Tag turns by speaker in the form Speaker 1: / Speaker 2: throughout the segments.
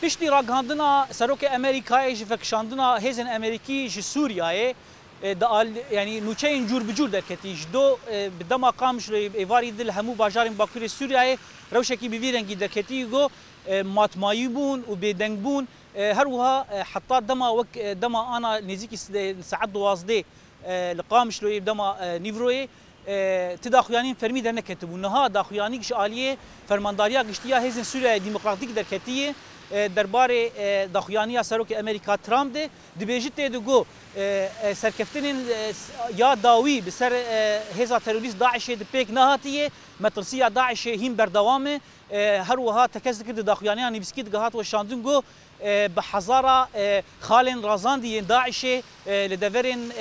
Speaker 1: پشتی راگهاندنا سروک امریکای جی فکشاندنا هیزن امریکی جی سوریای یعنی نوچه اینجور بجور درکتیش دو بدما قامش ایواری دل همو باجارین باکوری سوریای روشکی بویرنگی درکتی گو ماتمایی بون و بدنگ بون هر وها حتی دما انا نزیکی ساعت 12 لقامش لوی دما نیوروی تداخلانین فرمی در نکتبون نها داخلانی کش عالیه فرمانداریا گشتیا هیزن سوریای دموکراتیک درکتیه درباره داخلانی سروک امریکا ترامپ ده دبیجت دگو سرکفتن یا داوی بسر هزا تروریست داعش دپیک نهاتیه مترسیه داعش هم بردوامه هر وها تکز کرد داخلانی نبسکید گهات و شاندون گو بحزارة خالن رازاندي داعش لدفرن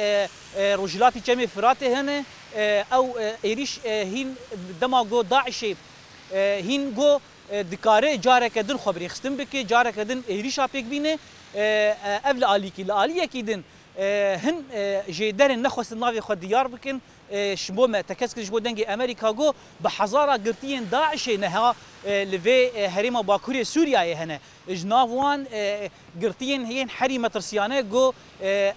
Speaker 1: رجلاتي جمع فراته هنا او ايريش هين دماغو داعش هين جو دكاره جارك دن خبري خستن بك جارك دن ايريش ابيك بينه قبل عليكي لاليه كيدن هن جيدرن نخوس النافي خد ديار بكن شبو ما تكسك شبو دنجي امريكا جو بحزاره قرتين داعش نها لفي هريمه باكوري سوريا هنا جنافوان قرتين هين حريمه ترسيانه جو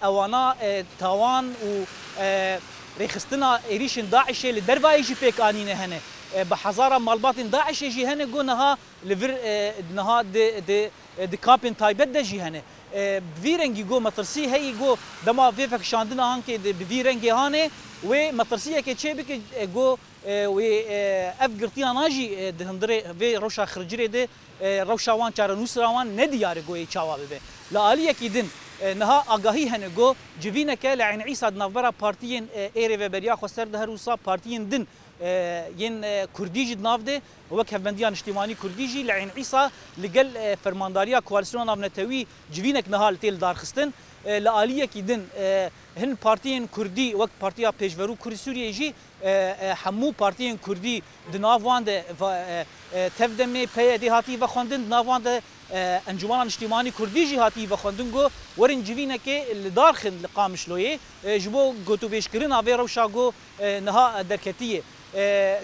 Speaker 1: اوانا تاوان و ريخستنا ايريشن داعش لدربا يجي بيك انينه هنا بحزاره مالبات داعش يجي هنا جو نها لفر نها د كابين تايبت دجي هنا بفيرنجي جو مترسي هي جو دما في فكشاندنا هانكي بفيرنجي هانه ومترسيه كتشيبك جو و اف قرتينا ناجي دهندري في روشا خرجري ده روشا وان چار نوسراوان نديار جو چاوا به لا اليه كيدن نها اگاهي هنه جو جبينه ك لعن عيسى نافرا بارتيين ايري وبريا خسر ده روسا بارتيين دن ين كرديجي نافده وك هفبنديان اجتماعي كرديجي لعن عيسى لقل فرمانداريا كواليسيون نافنتوي جبينك نهال تيل دار خستن لآلية كيدن هن بارتيين كردي وقت بارتيا بيجورو كردي سوريا يجي همو بارتيين كردي دنافوان ده تفدمي بيدي هاتي وخوندن دنافوان ده انجمان اجتماعي كردي جي هاتي وخوندن جو ورن جبينه كي لدارخن لقامش لويه جبو گوتو بيشكرين افي روشا جو نها دركتيه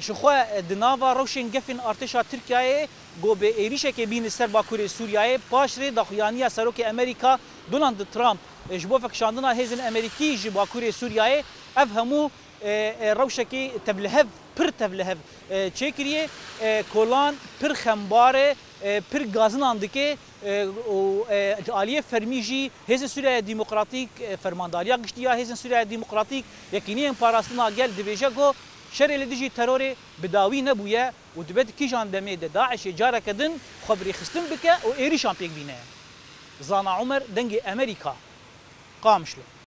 Speaker 1: شخوا دناوا روشن گفن ارتشا تركيا گو به ایریشه که بین سر باکوری سوریای پاشری داخلانی سروک امریکا دونالد ترامپ جبو فکشاندنا هیزن امریکی جی باکوری سوریای افهمو روشه که تبلهف پر تبلهف چکریه کولان پر خمباره پر گازن اندکه عالیه فرمیجی هیزن سوریای دموکراتیک فرمانداریا گشتیا هیزن سوریای دموکراتیک یقینی پاراستنا گل دیویجا گو شر اللي ديجي تروري بداوي نبويا ودبت كي جاندمي داعش جارة كدن خبري خستن بك وإيري شامبيك بينا زانا عمر دنجي أمريكا قامشلو